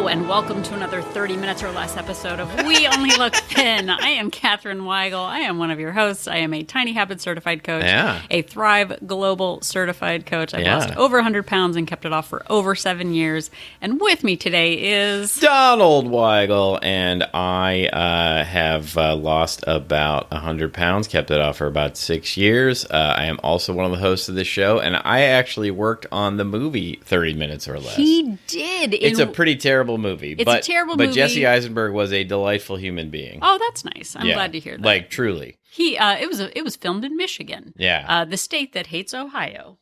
Hello, and welcome to another 30 minutes or less episode of We Only Look Thin. I am Katherine Weigel. I am one of your hosts. I am a Tiny Habits certified coach, a Thrive Global certified coach. I've lost over 100 pounds and kept it off for over 7 years. And with me today is... Donald Weigel, and I have lost about 100 pounds, kept it off for about 6 years. I am also one of the hosts of this show, and I actually worked on the movie 30 Minutes or Less. He did. It's a pretty terrible movie. It's a terrible movie. But Jesse Eisenberg was a delightful human being. Oh, that's nice. I'm glad to hear that. Like, truly. It was filmed in Michigan. Yeah. The state that hates Ohio.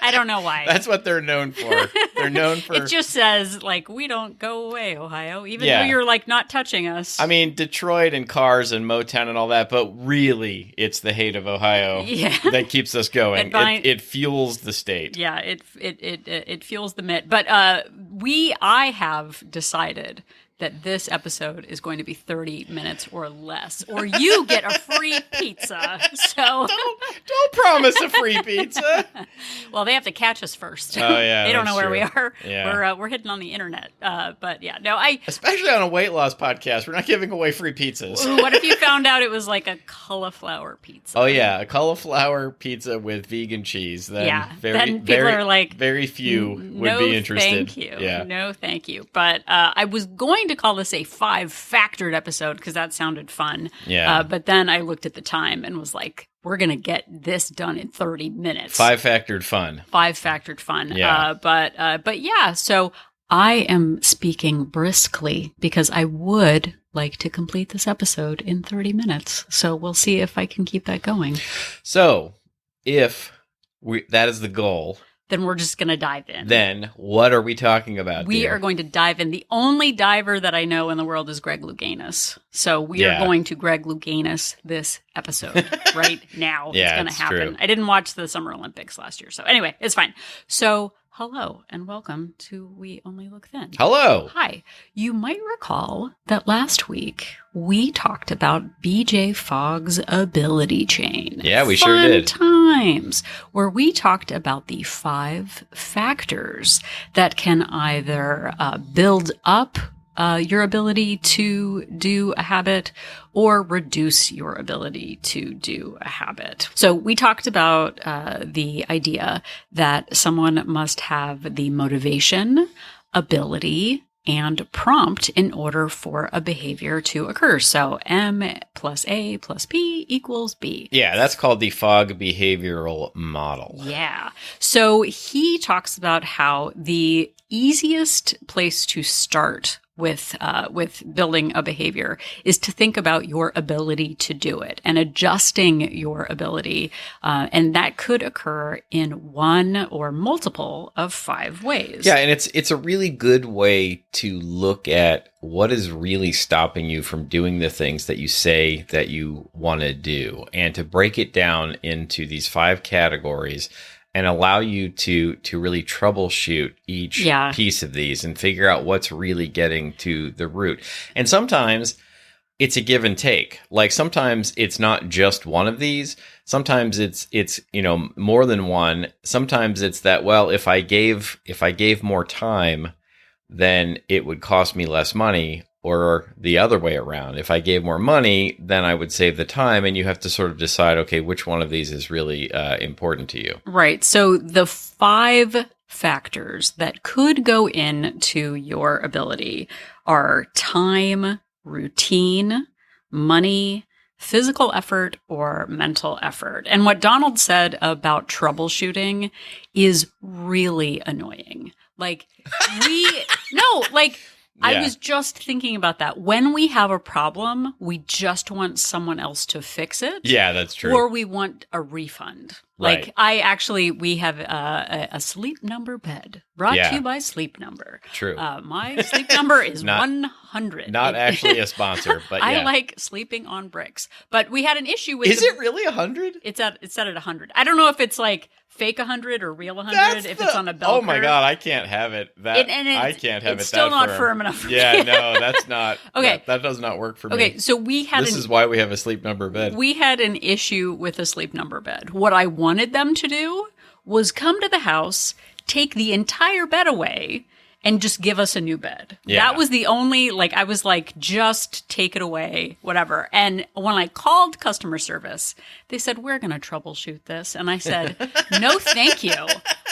I don't know why. That's what they're known for. They're known for... It just says, like, we don't go away, Ohio, even though you're, like, not touching us. I mean, Detroit and cars and Motown and all that, but really, it's the hate of Ohio that keeps us going. It fuels the state. Yeah, it fuels the myth. But I have decided that this episode is going to be 30 minutes or less, or you get a free pizza. So don't promise a free pizza. Well, they have to catch us first. Oh yeah, they don't know where we are. Yeah. We're hidden on the internet. But yeah, no, especially on a weight loss podcast, we're not giving away free pizzas. What if you found out it was like a cauliflower pizza? Oh yeah, a cauliflower pizza with vegan cheese. Then then people are like, very few would be interested. Thank you. Yeah. No, thank you. But I was going to call this a 5-factored episode because that sounded fun. Yeah. But then I looked at the time and was like, we're going to get this done in 30 minutes. 5-factored fun. 5-factored fun. Yeah. But yeah, so I am speaking briskly because I would like to complete this episode in 30 minutes. So we'll see if I can keep that going. So if that is the goal, then we're just going to dive in. Then what are we talking about? We are going to dive in. The only diver that I know in the world is Greg Louganis. So we are going to Greg Louganis this episode right now. It's going to happen. True. I didn't watch the Summer Olympics last year. So anyway, it's fine. So hello and welcome to We Only Look Thin. Hello. Hi. You might recall that last week we talked about BJ Fogg's ability chain. Yeah, we sure did. Times where we talked about the 5 factors that can either build up your ability to do a habit or reduce your ability to do a habit. So we talked about the idea that someone must have the motivation, ability, and prompt in order for a behavior to occur. So M plus A plus P equals B. Yeah, that's called the Fogg behavioral model. Yeah. So he talks about how the easiest place to start with building a behavior is to think about your ability to do it and adjusting your ability. And that could occur in one or multiple of 5 ways. Yeah, and it's a really good way to look at what is really stopping you from doing the things that you say that you want to do, and to break it down into these 5 categories and allow you to really troubleshoot each piece of these and figure out what's really getting to the root. And sometimes it's a give and take. Like sometimes it's not just one of these. Sometimes it's more than one. Sometimes it's that, well, if I gave more time, then it would cost me less money. Or the other way around. If I gave more money, then I would save the time, and you have to sort of decide, okay, which one of these is really important to you. Right. So the 5 factors that could go into your ability are time, routine, money, physical effort, or mental effort. And what Donald said about troubleshooting is really annoying. I was just thinking about that. When we have a problem, we just want someone else to fix it. Yeah, that's true. Or we want a refund. Right. We have a Sleep Number bed brought to you by Sleep Number. True. My sleep number is 100. Not actually a sponsor, but yeah. I like sleeping on bricks. But we had an issue with Is it really 100? It's set at 100. I don't know if it's like fake 100 or real 100, if it's on a bell curve. Oh my God, I can't have it. I can't have it that firm. It's still not firm enough. Yeah, no, that's not. Okay. That does not work for me. Okay, so this is why we have a Sleep Number bed. We had an issue with a Sleep Number bed. What I wanted them to do was come to the house, take the entire bed away, and just give us a new bed. Yeah. That was the only, like, I was like, just take it away, whatever. And when I called customer service, they said, we're going to troubleshoot this. And I said, no, thank you.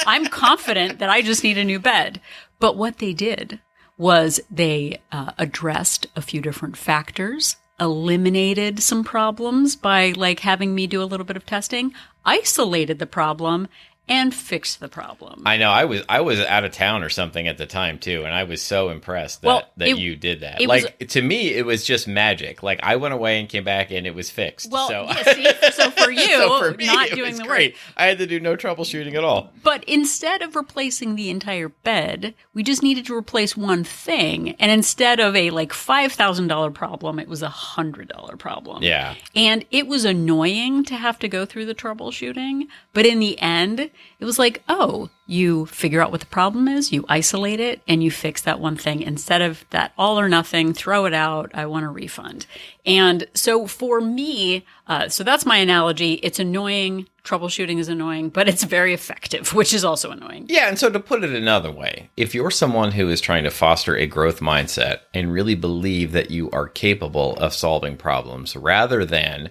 I'm confident that I just need a new bed. But what they did was they addressed a few different factors, eliminated some problems by like having me do a little bit of testing, isolated the problem, and fix the problem. I know. I was out of town or something at the time too, and I was so impressed that you did that. Like to me, it was just magic. Like I went away and came back, and it was fixed. Well, so, yeah, see, so for you, so for me, not doing the great. work, I had to do no troubleshooting at all. But instead of replacing the entire bed, we just needed to replace one thing. And instead of a like $5,000 problem, it was $100 problem. Yeah, and it was annoying to have to go through the troubleshooting, but in the end, it was like, oh, you figure out what the problem is, you isolate it, and you fix that one thing instead of that all or nothing, throw it out, I want a refund. And so for me, so that's my analogy. It's annoying. Troubleshooting is annoying, but it's very effective, which is also annoying. Yeah, and so to put it another way, if you're someone who is trying to foster a growth mindset and really believe that you are capable of solving problems rather than,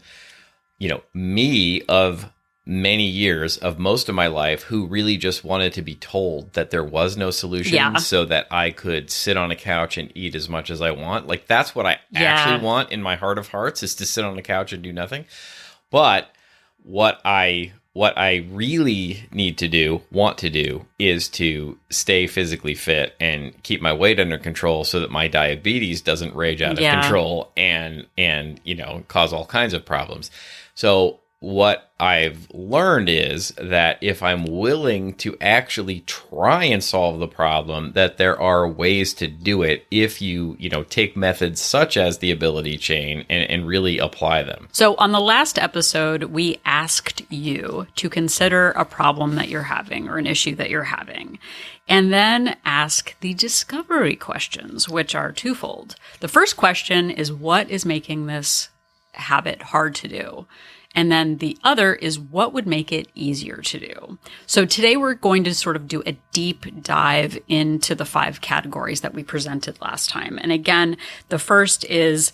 me of many years of most of my life who really just wanted to be told that there was no solution so that I could sit on a couch and eat as much as I want. Like that's what I actually want in my heart of hearts, is to sit on a couch and do nothing. But what I really want to do is to stay physically fit and keep my weight under control so that my diabetes doesn't rage out of control and cause all kinds of problems. So what I've learned is that if I'm willing to actually try and solve the problem, that there are ways to do it if you take methods such as the ability chain and really apply them. So on the last episode, we asked you to consider a problem that you're having or an issue that you're having, and then ask the discovery questions, which are twofold. The first question is, what is making this habit hard to do? And then the other is, what would make it easier to do? So today we're going to sort of do a deep dive into the 5 categories that we presented last time. And again, the first is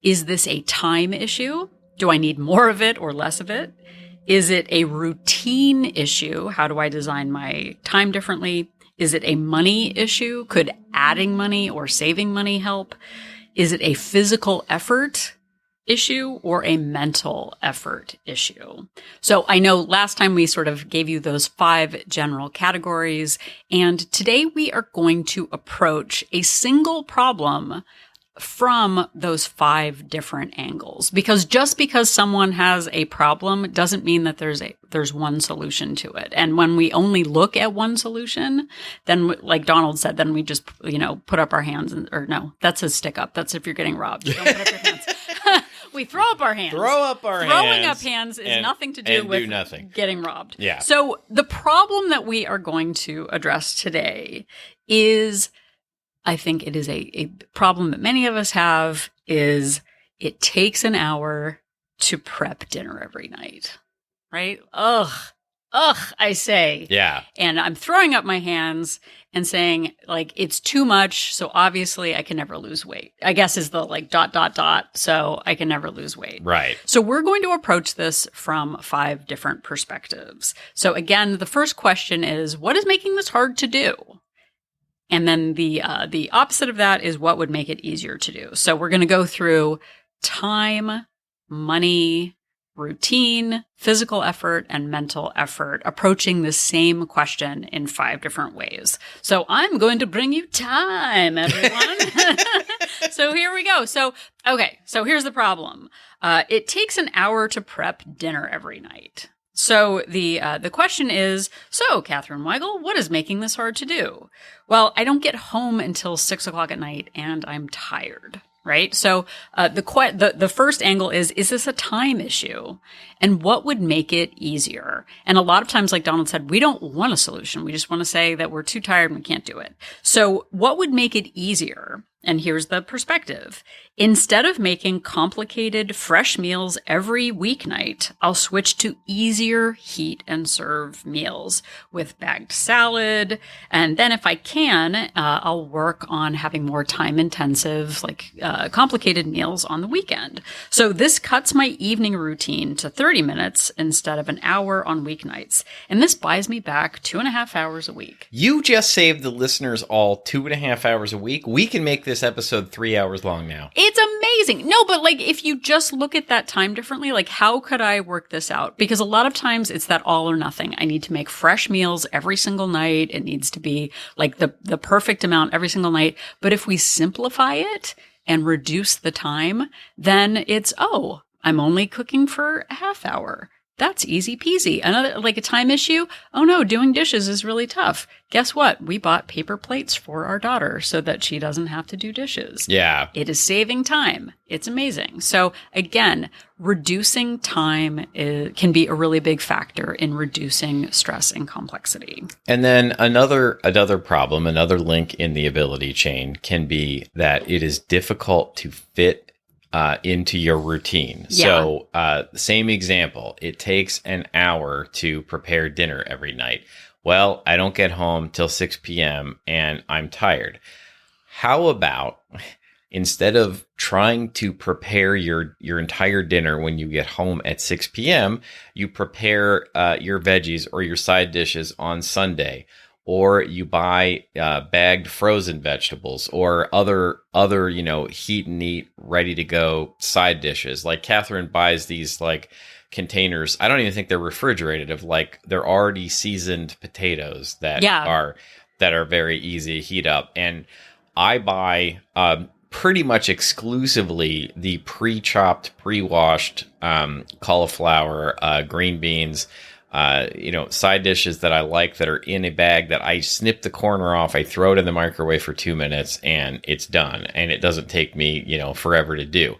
this a time issue? Do I need more of it or less of it? Is it a routine issue? How do I design my time differently? Is it a money issue? Could adding money or saving money help? Is it a physical effort issue or a mental effort issue? So I know last time we sort of gave you those 5 general categories, and today we are going to approach a single problem from those 5 different angles. Because just because someone has a problem doesn't mean that there's one solution to it. And when we only look at one solution, then like Donald said, then we just, put up our hands or no, that's a stick up. That's if you're getting robbed. You don't put up your hands. We throw up our hands. Throwing up hands is nothing to do with getting robbed. Yeah. So the problem that we are going to address today is, I think it is a problem that many of us have, is it takes an hour to prep dinner every night, right? Ugh, I say. Yeah. And I'm throwing up my hands and saying, like, it's too much, so obviously I can never lose weight. I guess is the like ... so I can never lose weight. Right. So we're going to approach this from 5 different perspectives. So again, the first question is, what is making this hard to do? And then the opposite of that is, what would make it easier to do? So we're going to go through time, money, routine, physical effort, and mental effort, approaching the same question in 5 different ways. So I'm going to bring you time, everyone. So here we go. So here's the problem. It takes an hour to prep dinner every night. So the question is, so Katherine Weigel, what is making this hard to do? Well, I don't get home until 6 o'clock at night, and I'm tired. Right. So the first angle is this a time issue? And what would make it easier? And a lot of times, like Donald said, we don't want a solution. We just want to say that we're too tired and we can't do it. So what would make it easier? And here's the perspective. Instead of making complicated, fresh meals every weeknight, I'll switch to easier heat and serve meals with bagged salad. And then if I can, I'll work on having more time-intensive, complicated meals on the weekend. So this cuts my evening routine to 30 minutes instead of an hour on weeknights. And this buys me back 2.5 hours a week. You just saved the listeners all 2.5 hours a week. We can make this episode 3 hours long now. It's amazing. No, but if you just look at that time differently, how could I work this out? Because a lot of times it's that all or nothing. I need to make fresh meals every single night. It needs to be the perfect amount every single night. But if we simplify it and reduce the time, then it's, I'm only cooking for a half hour. That's easy peasy. Another, a time issue. Oh no, doing dishes is really tough. Guess what? We bought paper plates for our daughter so that she doesn't have to do dishes. Yeah. It is saving time. It's amazing. So again, reducing time can be a really big factor in reducing stress and complexity. And then another problem, another link in the ability chain can be that it is difficult to fit into your routine. Yeah. So, same example, it takes an hour to prepare dinner every night. Well, I don't get home till 6 p.m. and I'm tired. How about instead of trying to prepare your entire dinner when you get home at 6 p.m., you prepare your veggies or your side dishes on Sunday? Or you buy bagged frozen vegetables or other heat and eat, ready to go side dishes. Like Catherine buys these containers. I don't even think they're refrigerated of they're already seasoned potatoes that are very easy to heat up. And I buy pretty much exclusively the pre-chopped, pre-washed cauliflower, green beans. Side dishes that I like that are in a bag that I snip the corner off. I throw it in the microwave for 2 minutes and it's done. And it doesn't take me, forever to do.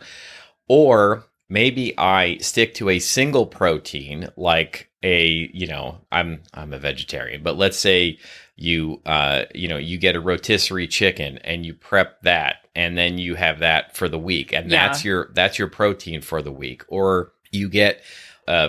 Or maybe I stick to a single protein, I'm a vegetarian, but let's say you get a rotisserie chicken and you prep that and then you have that for the week. And that's your protein for the week. Or you get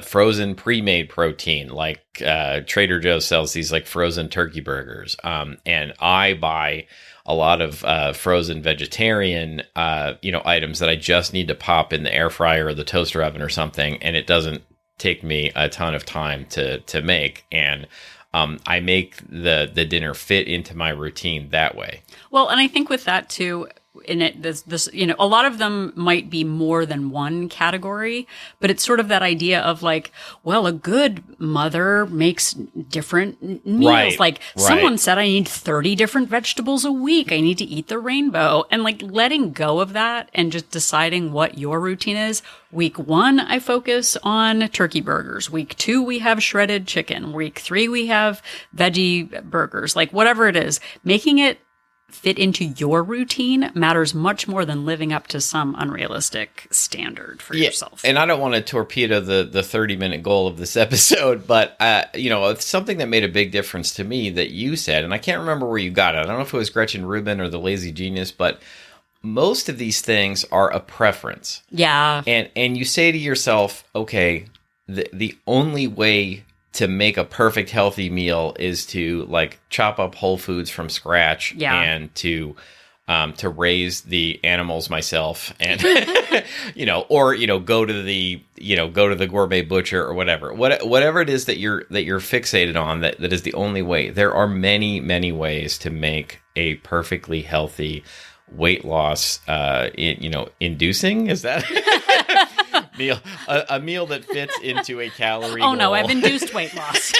frozen pre-made protein, Trader Joe's sells these frozen turkey burgers. And I buy a lot of frozen vegetarian, items that I just need to pop in the air fryer or the toaster oven or something. And it doesn't take me a ton of time to make. And I make the dinner fit into my routine that way. Well, and I think with that too, a lot of them might be more than one category, but it's sort of that idea of a good mother makes different meals. Someone said I need 30 different vegetables a week. I need to eat the rainbow, and letting go of that and just deciding what your routine is. Week 1, I focus on turkey burgers. Week 2, we have shredded chicken. Week 3, we have veggie burgers. Whatever it is, making it fit into your routine matters much more than living up to some unrealistic standard for yourself. And I don't want to torpedo the 30-minute goal of this episode, but it's something that made a big difference to me that you said, and I can't remember where you got it. I don't know if it was Gretchen Rubin or the Lazy Genius, but most of these things are a preference. Yeah. And you say to yourself, okay, the only way to make a perfect healthy meal is to chop up whole foods from scratch and to raise the animals myself and or go to the gourmet butcher or whatever it is that you're fixated on that is the only way. There are many ways to make a perfectly healthy weight loss inducing, is that meal, a meal that fits into a calorie goal. No, I've induced weight loss.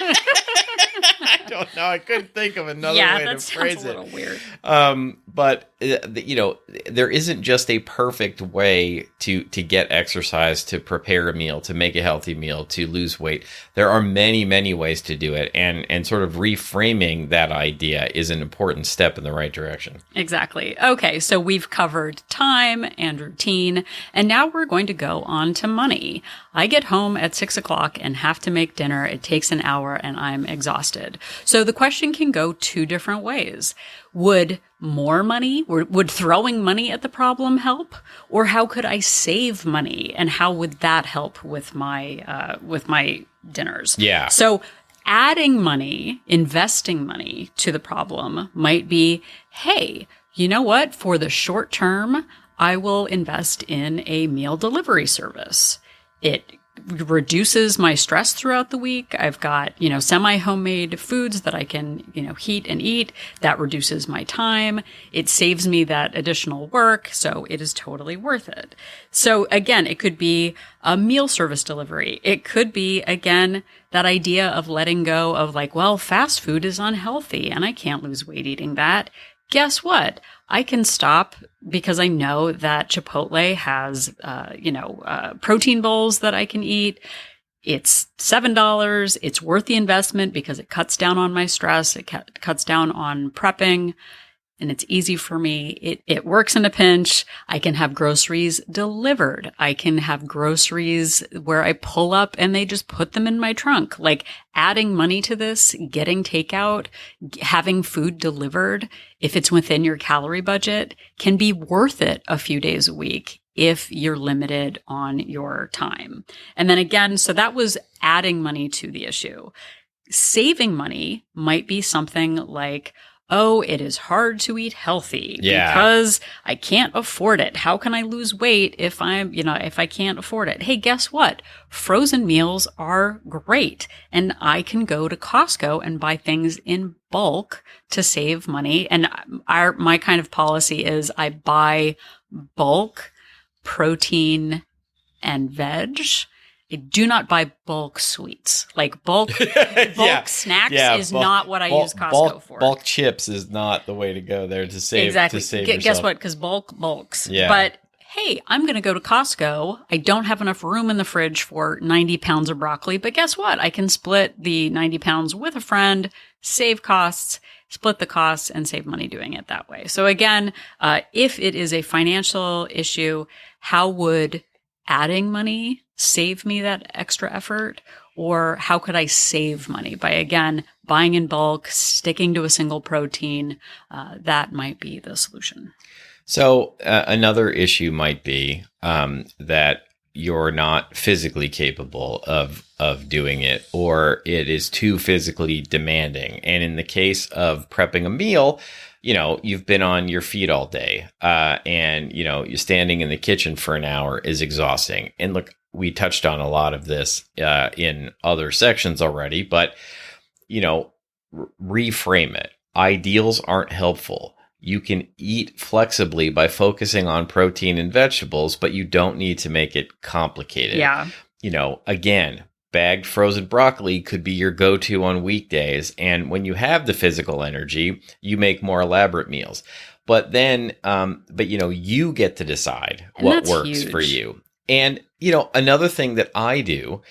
I don't know. I couldn't think of another way to phrase it. Yeah, that sounds a little weird. But there isn't just a perfect way to get exercise, to prepare a meal, to make a healthy meal, to lose weight. There are many ways to do it, and sort of reframing that idea is an important step in the right direction. Exactly. Okay, so we've covered time and routine, and now we're going to go on to money. I get home at 6 o'clock and have to make dinner. It takes an hour and I'm exhausted. So the question can go 2 different ways. Would more money? Would throwing money at the problem help? Or how could I save money? And how would that help with my dinners? Yeah. So adding money, investing money to the problem might be, hey, you know what? For the short term, I will invest in a meal delivery service. It reduces my stress throughout the week. I've got, semi-homemade foods that I can, heat and eat. That reduces my time. It saves me that additional work. So it is totally worth it. So again, it could be a meal service delivery. It could be, again, that idea of letting go of like, well, fast food is unhealthy and I can't lose weight eating that. Guess what? I can stop because I know that Chipotle has, protein bowls that I can eat. It's $7. It's worth the investment because it cuts down on my stress. It cuts down on prepping. And it's easy for me. It works in a pinch. I can have groceries delivered. I can have groceries where I pull up and they just put them in my trunk. Like adding money to this, getting takeout, having food delivered, if it's within your calorie budget, can be worth it a few days a week if you're limited on your time. And then again, so that was adding money to the issue. Saving money might be something like, oh, it is hard to eat healthy because I can't afford it. How can I lose weight if I can't afford it? Hey, guess what? Frozen meals are great. And I can go to Costco and buy things in bulk to save money. And my kind of policy is I buy bulk protein and veg. I do not buy bulk sweets. Like bulk snacks is not what I use Costco for. Bulk chips is not the way to go there to save. Exactly. To save Guess yourself. what? Because bulks. Yeah. But hey, I'm going to go to Costco. I don't have enough room in the fridge for 90 pounds of broccoli. But guess what? I can split the 90 pounds with a friend, save costs, split the costs, and save money doing it that way. So again, if it is a financial issue, how would adding money save me that extra effort? Or how could I save money by, again, buying in bulk, sticking to a single protein? That might be the solution. So another issue might be that you're not physically capable of doing it, or it is too physically demanding. And in the case of prepping a meal, you've been on your feet all day, and you're standing in the kitchen for an hour is exhausting. And look, we touched on a lot of this in other sections already, but reframe it. Ideals aren't helpful. You can eat flexibly by focusing on protein and vegetables, but you don't need to make it complicated. Yeah. Again, bagged frozen broccoli could be your go-to on weekdays. And when you have the physical energy, you make more elaborate meals. But then, you get to decide what works for you. And, another thing that I do,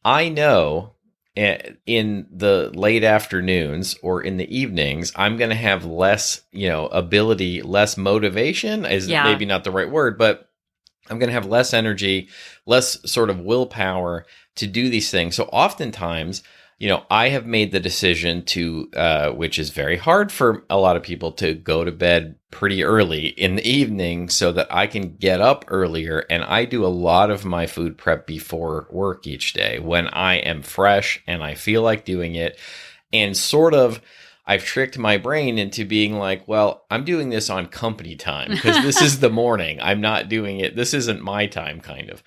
I know in the late afternoons or in the evenings, I'm going to have less, ability, less motivation is maybe not the right word, but I'm going to have less energy, less sort of willpower to do these things. So oftentimes, I have made the decision to, which is very hard for a lot of people, to go to bed pretty early in the evening so that I can get up earlier. And I do a lot of my food prep before work each day when I am fresh and I feel like doing it. And sort of, I've tricked my brain into being like, well, I'm doing this on company time because this is the morning. I'm not doing it. This isn't my time, kind of.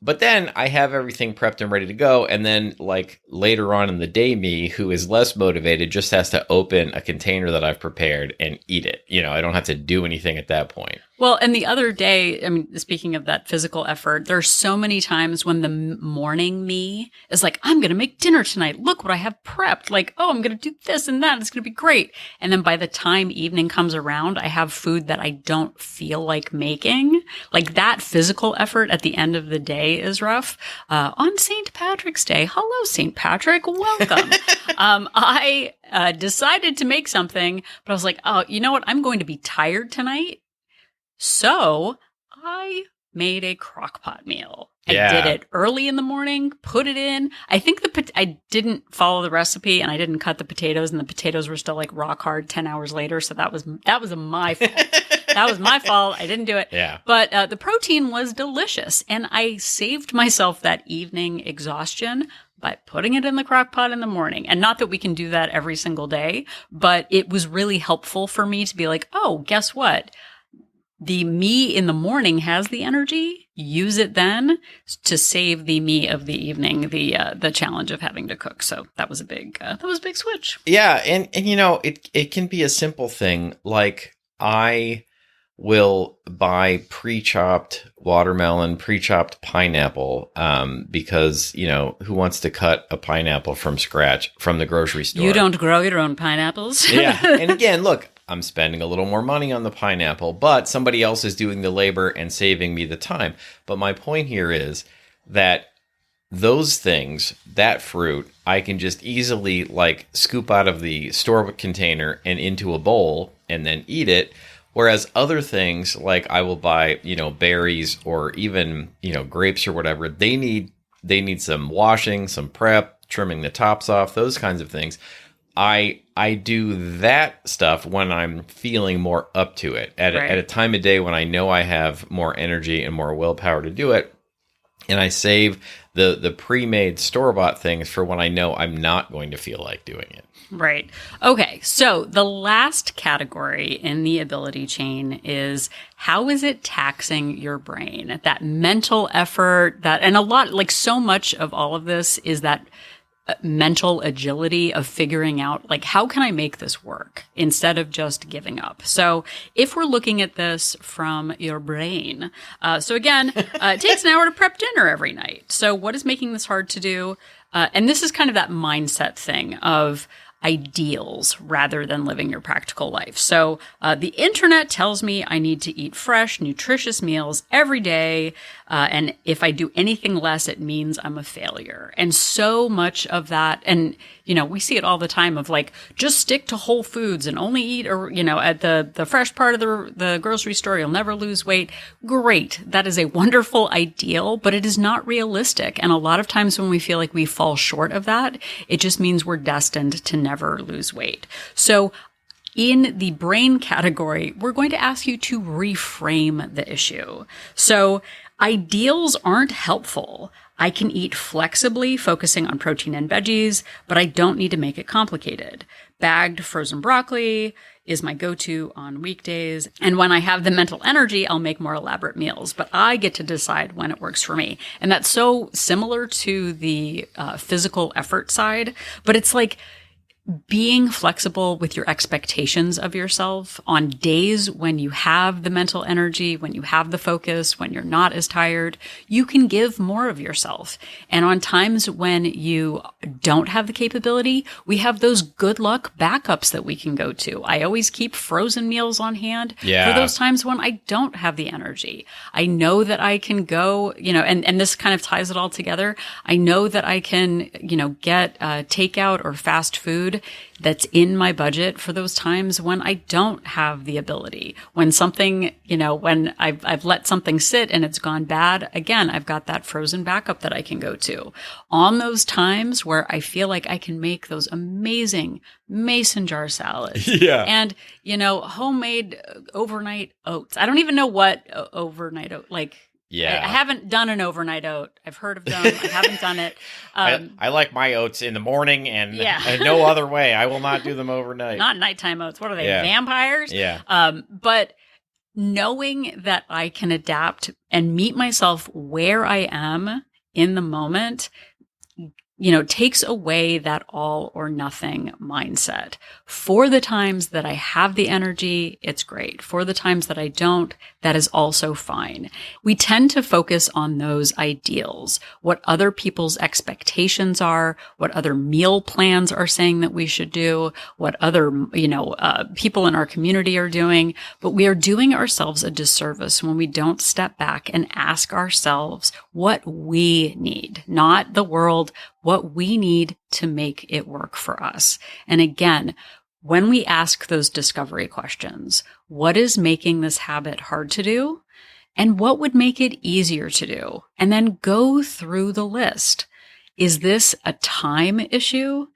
But then I have everything prepped and ready to go. And then like later on in the day, me, who is less motivated, just has to open a container that I've prepared and eat it. I don't have to do anything at that point. Well, and the other day, speaking of that physical effort, there's so many times when the morning me is like, I'm going to make dinner tonight. Look what I have prepped. Like, oh, I'm going to do this and that. It's going to be great. And then by the time evening comes around, I have food that I don't feel like making. Like that physical effort at the end of the day is rough. On St. Patrick's Day, hello, St. Patrick, welcome. I decided to make something, but I was like, oh, you know what? I'm going to be tired tonight. So I made a crock pot meal. I did it early in the morning, put it in. I think I didn't follow the recipe and I didn't cut the potatoes, and the potatoes were still like rock hard 10 hours later. So that was my fault. That was my fault. I didn't do it. Yeah. But the protein was delicious, and I saved myself that evening exhaustion by putting it in the crock pot in the morning. And not that we can do that every single day, but it was really helpful for me to be like, oh, guess what? The me in the morning has the energy. Use it then to save the me of the evening, the challenge of having to cook. So that was a big switch. Yeah, and it can be a simple thing. Like, I will buy pre-chopped watermelon, pre-chopped pineapple, because, who wants to cut a pineapple from scratch from the grocery store? You don't grow your own pineapples. Yeah. And again, look, I'm spending a little more money on the pineapple, but somebody else is doing the labor and saving me the time. But my point here is that those things, that fruit, I can just easily like scoop out of the store container and into a bowl and then eat it. Whereas other things, like I will buy, berries or even, grapes or whatever, they need some washing, some prep, trimming the tops off, those kinds of things. I do that stuff when I'm feeling more up to it at a time of day when I know I have more energy and more willpower to do it. And I save the pre-made store-bought things for when I know I'm not going to feel like doing it. Right. Okay. So the last category in the ability chain is, how is it taxing your brain? That mental effort, and a lot, like so much of all of this is that mental agility of figuring out, like, how can I make this work instead of just giving up? So if we're looking at this from your brain, so again, it takes an hour to prep dinner every night. So what is making this hard to do? And this is kind of that mindset thing of ideals rather than living your practical life. So the internet tells me I need to eat fresh, nutritious meals every day. And if I do anything less, it means I'm a failure. And so much of that, and, we see it all the time of like, just stick to whole foods and only eat, or, at the fresh part of the grocery store, you'll never lose weight. Great. That is a wonderful ideal, but it is not realistic. And a lot of times when we feel like we fall short of that, it just means we're destined to never lose weight. So in the brain category, we're going to ask you to reframe the issue. So ideals aren't helpful. I can eat flexibly, focusing on protein and veggies, but I don't need to make it complicated. Bagged frozen broccoli is my go-to on weekdays. And when I have the mental energy, I'll make more elaborate meals, but I get to decide when it works for me. And that's so similar to the physical effort side, but it's like being flexible with your expectations of yourself on days when you have the mental energy, when you have the focus, when you're not as tired, you can give more of yourself. And on times when you don't have the capability, we have those good luck backups that we can go to. I always keep frozen meals on hand for those times when I don't have the energy. I know that I can go, and this kind of ties it all together. I know that I can, get takeout or fast food that's in my budget for those times when I don't have the ability. When something, when I've let something sit and it's gone bad, again, I've got that frozen backup that I can go to. On those times where I feel like I can make those amazing mason jar salads. Yeah. And, homemade overnight oats. I don't even know what overnight oat, like, yeah. I haven't done an overnight oat. I've heard of them. I haven't done it. I like my oats in the morning and no other way. I will not do them overnight. Not nighttime oats. What are they, vampires? Yeah. But knowing that I can adapt and meet myself where I am in the moment, takes away that all or nothing mindset. For the times that I have the energy, it's great. For the times that I don't, that is also fine. We tend to focus on those ideals, what other people's expectations are, what other meal plans are saying that we should do, what other, people in our community are doing. But we are doing ourselves a disservice when we don't step back and ask ourselves what we need, not the world, what we need to make it work for us. And again, when we ask those discovery questions, what is making this habit hard to do? And what would make it easier to do? And then go through the list. Is this a time issue?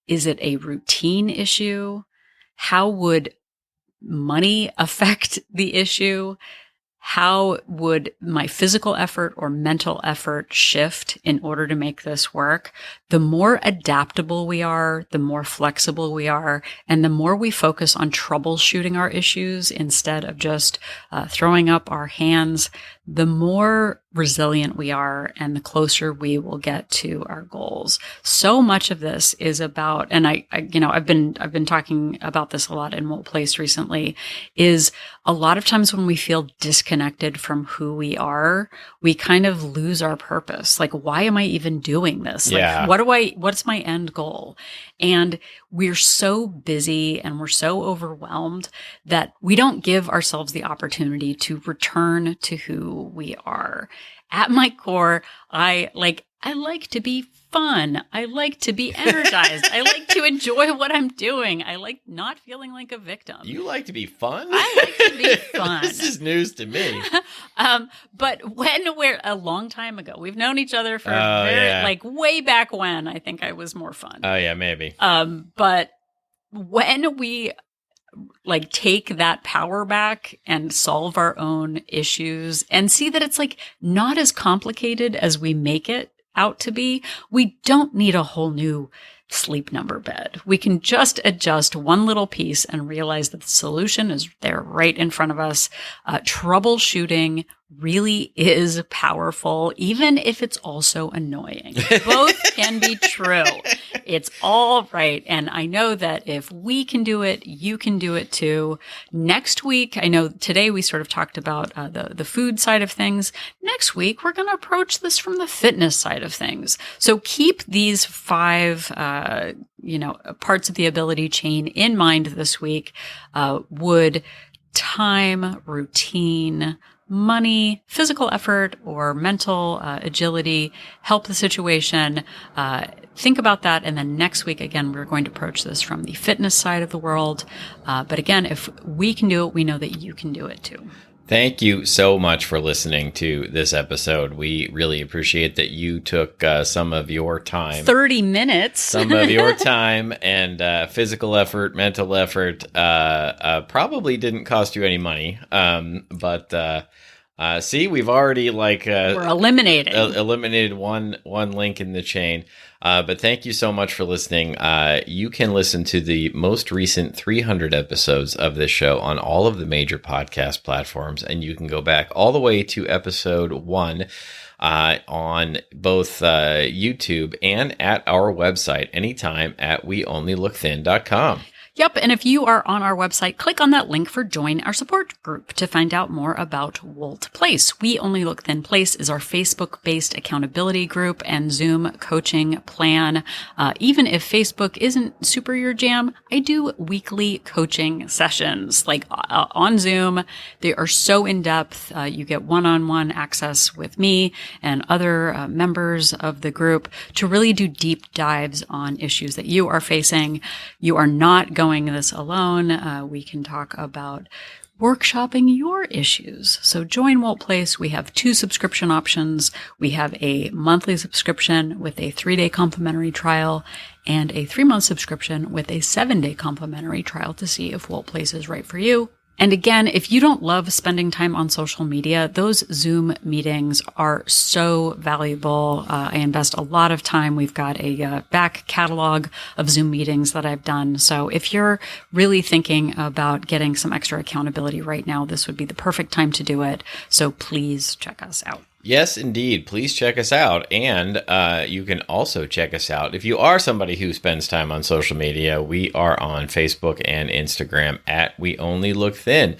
Is it a routine issue? How would money affect the issue? How would my physical effort or mental effort shift in order to make this work? The more adaptable we are, the more flexible we are, and the more we focus on troubleshooting our issues instead of just throwing up our hands, the more resilient we are and the closer we will get to our goals. So much of this is about, and I've been talking about this a lot in Won't Place recently, is a lot of times when we feel disconnected from who we are, we kind of lose our purpose. Like, why am I even doing this? Yeah. Like, what's my end goal? And we're so busy and we're so overwhelmed that we don't give ourselves the opportunity to return to who we are. At my core, I like to be fun. I like to be energized. I like to enjoy what I'm doing. I like not feeling like a victim. You like to be fun? I like to be fun. This is news to me. But when we're a long time ago, we've known each other for like way back when. I think I was more fun. Oh yeah, maybe. But when we like take that power back and solve our own issues and see that it's like not as complicated as we make it out to be, we don't need a whole new sleep number bed. We can just adjust one little piece and realize that the solution is there right in front of us. Troubleshooting really is powerful, even if it's also annoying. Both can be true. It's all right. And I know that if we can do it, you can do it too. Next week, I know today we sort of talked about the food side of things. Next week, we're going to approach this from the fitness side of things. So keep these 5 parts of the ability chain in mind this week. Would time, routine, money, physical effort, or mental agility help the situation? Think about that. And then next week, again, we're going to approach this from the fitness side of the world. But again, if we can do it, we know that you can do it too. Thank you so much for listening to this episode. We really appreciate that you took some of your time. 30 minutes. Some of your time and physical effort, mental effort. Probably didn't cost you any money. But see, we've already we're eliminated one link in the chain. But thank you so much for listening. You can listen to the most recent 300 episodes of this show on all of the major podcast platforms, and you can go back all the way to episode 1 on both YouTube and at our website anytime at weonlylookthin.com. Yep. And if you are on our website, click on that link for Join Our Support Group to find out more about Won't Place. We Only Look Thin Place is our Facebook-based accountability group and Zoom coaching plan. Even if Facebook isn't super your jam, I do weekly coaching sessions on Zoom. They are so in-depth. You get one-on-one access with me and other members of the group to really do deep dives on issues that you are facing. You are not going this alone. We can talk about workshopping your issues. So join Won't Place. We have 2 subscription options. We have a monthly subscription with a 3-day complimentary trial and a 3-month subscription with a 7-day complimentary trial to see if Won't Place is right for you. And again, if you don't love spending time on social media, those Zoom meetings are so valuable. I invest a lot of time. We've got a back catalog of Zoom meetings that I've done. So if you're really thinking about getting some extra accountability right now, this would be the perfect time to do it. So please check us out. Yes, indeed. Please check us out. And you can also check us out. If you are somebody who spends time on social media, we are on Facebook and Instagram at We Only Look Thin.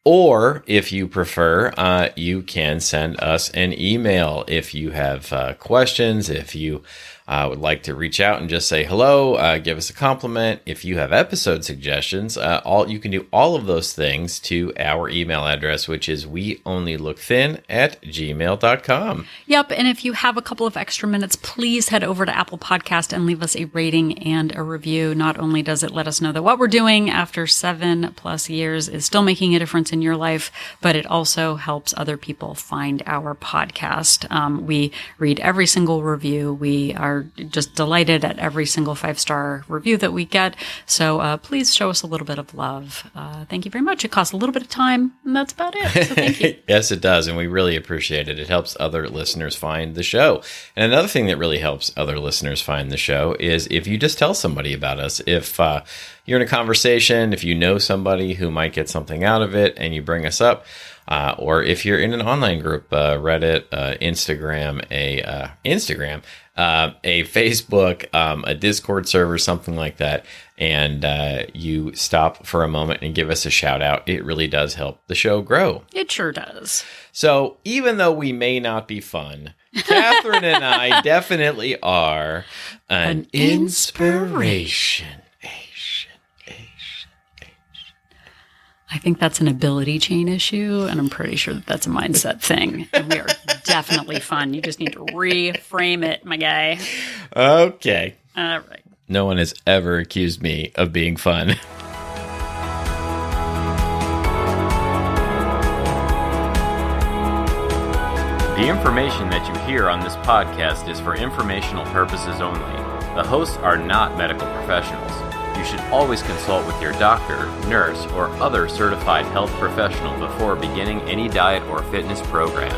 Or if you prefer, you can send us an email if you have questions, if you would like to reach out and just say hello, give us a compliment. If you have episode suggestions, you can do all of those things to our email address, which is weonlylookThin@gmail.com. Yep. And if you have a couple of extra minutes, please head over to Apple Podcast and leave us a rating and a review. Not only does it let us know that what we're doing after 7+ years is still making a difference in your life, but it also helps other people find our podcast. We read every single review. We are just delighted at every single 5-star review that we get. So please show us a little bit of love. Thank you very much. It costs a little bit of time, and that's about it. So thank you. Yes, it does. And we really appreciate it. It helps other listeners find the show. And another thing that really helps other listeners find the show is if you just tell somebody about us. If you're in a conversation, if you know somebody who might get something out of it and you bring us up, or if you're in an online group, Reddit, Instagram, a Facebook, a Discord server, something like that, and you stop for a moment and give us a shout out, it really does help the show grow. It sure does. So even though we may not be fun, Catherine and I definitely are an inspiration. I think that's an ability chain issue, and I'm pretty sure that that's a mindset thing. And we are definitely fun. You just need to reframe it, my guy. Okay. All right. No one has ever accused me of being fun. The information that you hear on this podcast is for informational purposes only. The hosts are not medical professionals. You should always consult with your doctor, nurse, or other certified health professional before beginning any diet or fitness program.